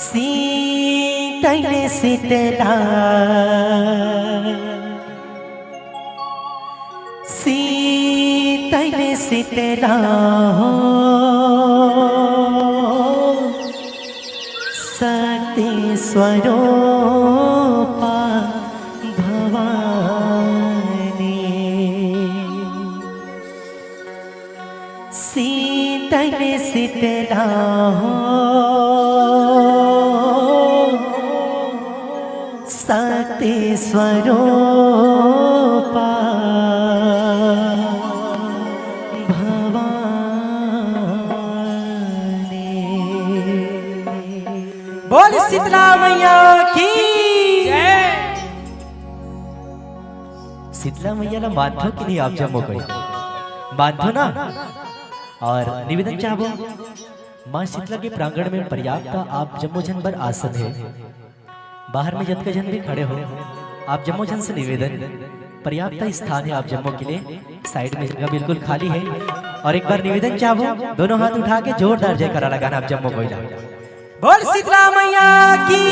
शीतल शीतला शीतल शीतला सती स्वरूपा भवानी शीतल शीतला सती स्वरूपा भवानी। बोल शीतला मैया की जय। शीतला मैया ना माधो के लिए आप जम्मू गए माधो ना और निवेदन चाहो माँ शीतला के प्रांगण में पर्याप्त आप जम्मू जन पर आसन है, बाहर में जत के जन भी खड़े हो। आप जम्मू जन से निवेदन पर्याप्त स्थान है आप जम्मू के लिए, साइड में जगह बिल्कुल खाली है। और एक बार निवेदन चाहो दोनों हाथ उठा के जोरदार जयकारा लगाना आप जम्मू को। बोल शीतला मैया की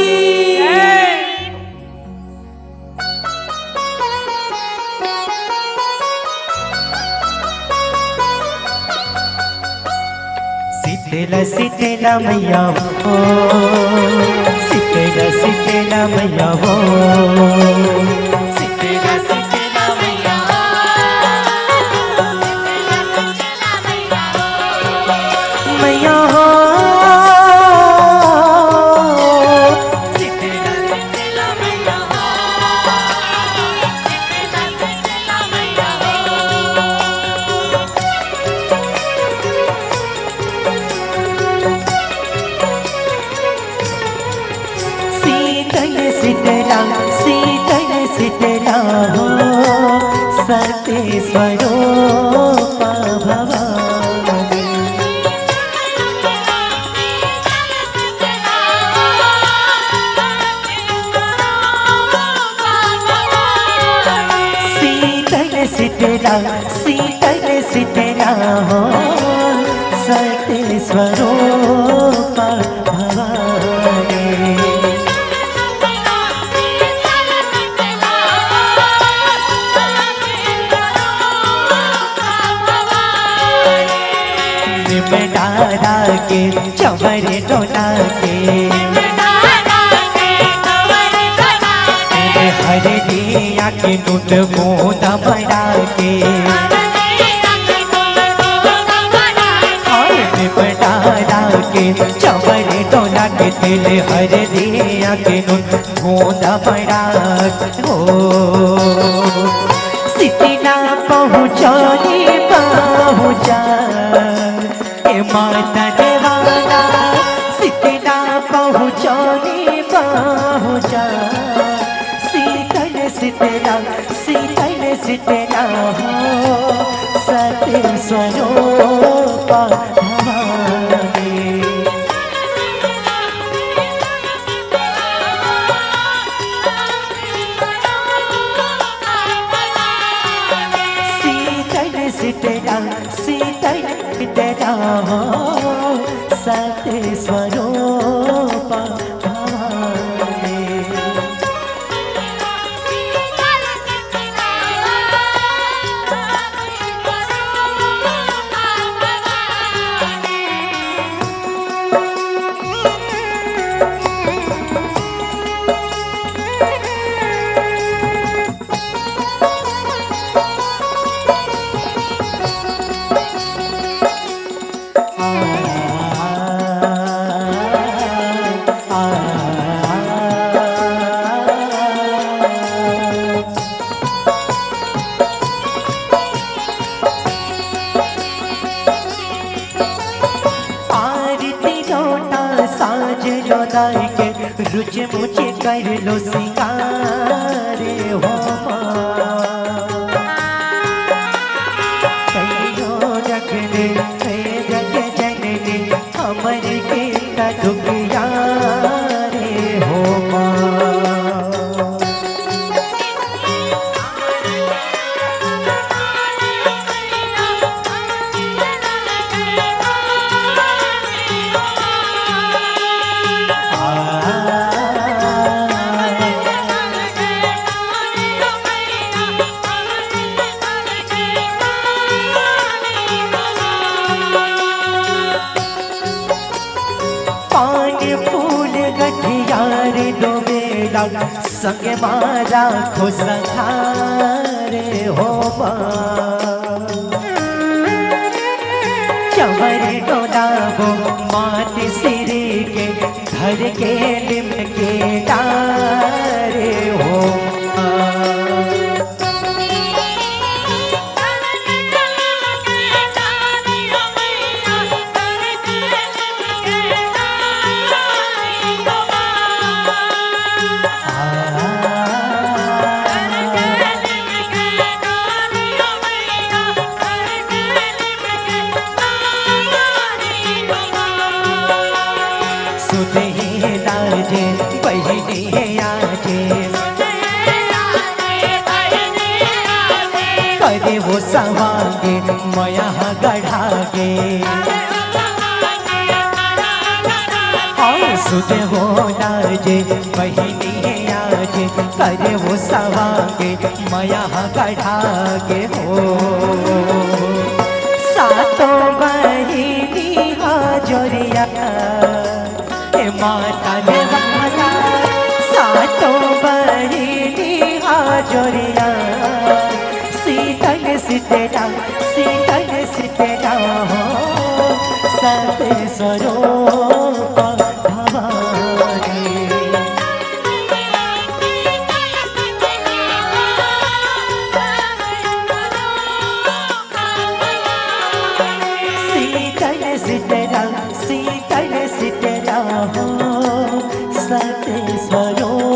शीतला शीतला मैया हो, शीतला शीतला मैया हो, शीतला शीतला मैया मैया हो, शीतला शीतला मैया हो, शीतला शीतला मैया शीतला शीतल शीतला हो सती स्वरूपा भवानी शीतल शीतला शीतल शीतला हो सती स्वरूपा भवानी डारा के चवर डोला के हर दिया के नूत मोदा बड़ा के डारा के चवर डोला के दिल हर दिया के नूत मोदा बड़ा हो। शीतला पहुँचोली पहुँचा माता देवाना शीतला पहुँचोली पहुँचा शीतल शीतला शीतल शीतला हो सती स्वरूपा भवानी शीतल शीतला शीतल शीतला हो सती स्वरूपा भवानी के रुच मुझे कर लो सिंगारे हो जगने जग जननी हमर के दुखिया रे हो सितरा संगे मारा खो सखारे हो चवर डोलाबो मात सिरे के घर के लिम के डारे हो करे वो सवांगे मया गढ़ागे सुध हो लाजे बहिनी आजे करे वो सवांगे मया गढ़ागे हो सातों बहिनी हाजरिया माता ने वाला सातों बहिनी हाजरिया शीतल शीतला हो सत स्वरूप भवानी शीतल शीतला हो सत स्वरूप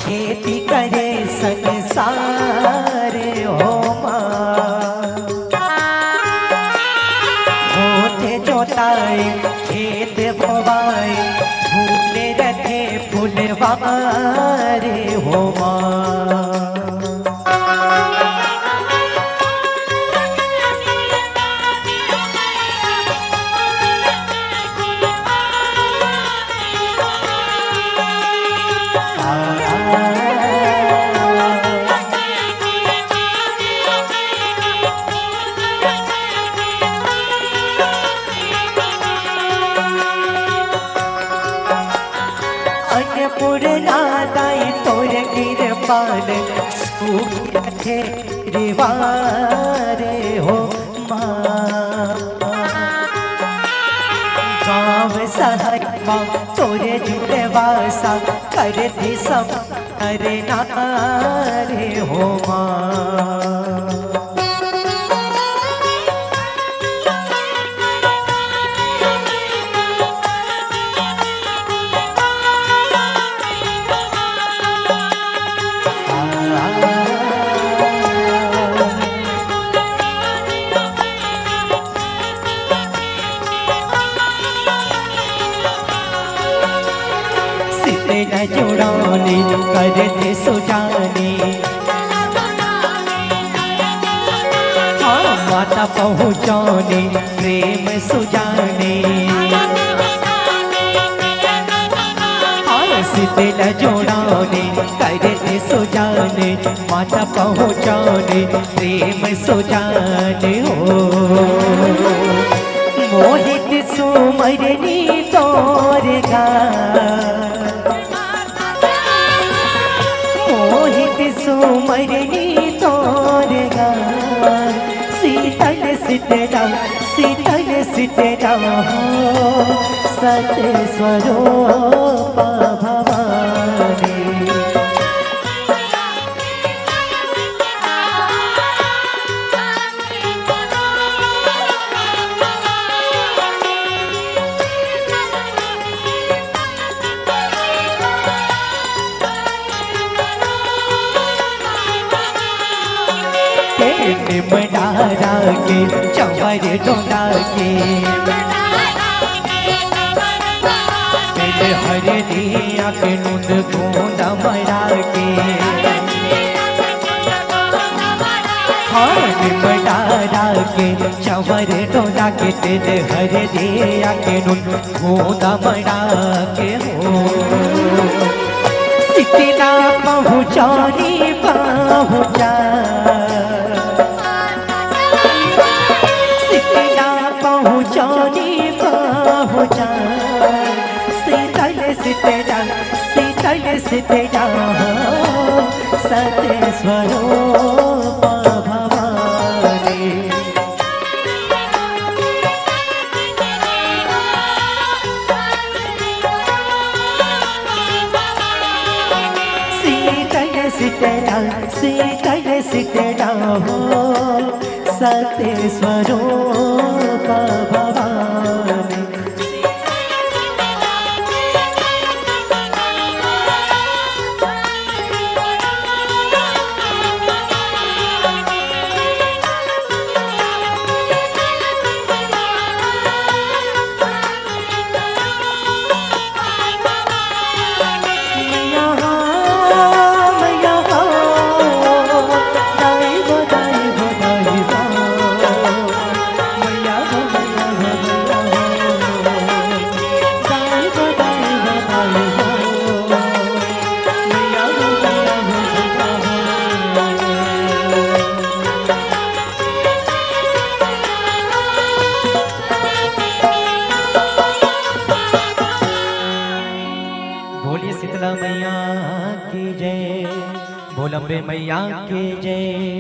खेती करे संसार हो होते जोताए खेत बोवाए फूले रखे फुलवारे हो दाई तोर गिरपाल सूखे रिवारे हो गाँव सहर तोरे जुड़े वासा करती सब अरे नारे हो न जुड़ाने करते सुजाने हाँ माता पहुँचाने प्रेम सुजाने हाँ सीते न जुड़ाने करते सुजाने माता पहुँचाने प्रेम सुजाने हो मोहित सुमरनी तोर गा सुमरनी तोर गा शीतल शीतला हो सत स्वरूप भवानी के चवर डोला के हरे दिया के नुन गोंद मरा के डारा के चवर डोला के तेरे हरे दिया के नुन गोंद मरा के हो सितला पहुँचानी पहुँचा सितला पहुँचानी पहुँचा शीतल शीतला सत्य स्वरूप भवानी शीतल शीतला हो सत्य स्वरूप भवानी शीतला मैया की जय, बोल अम्बे मैया की जय।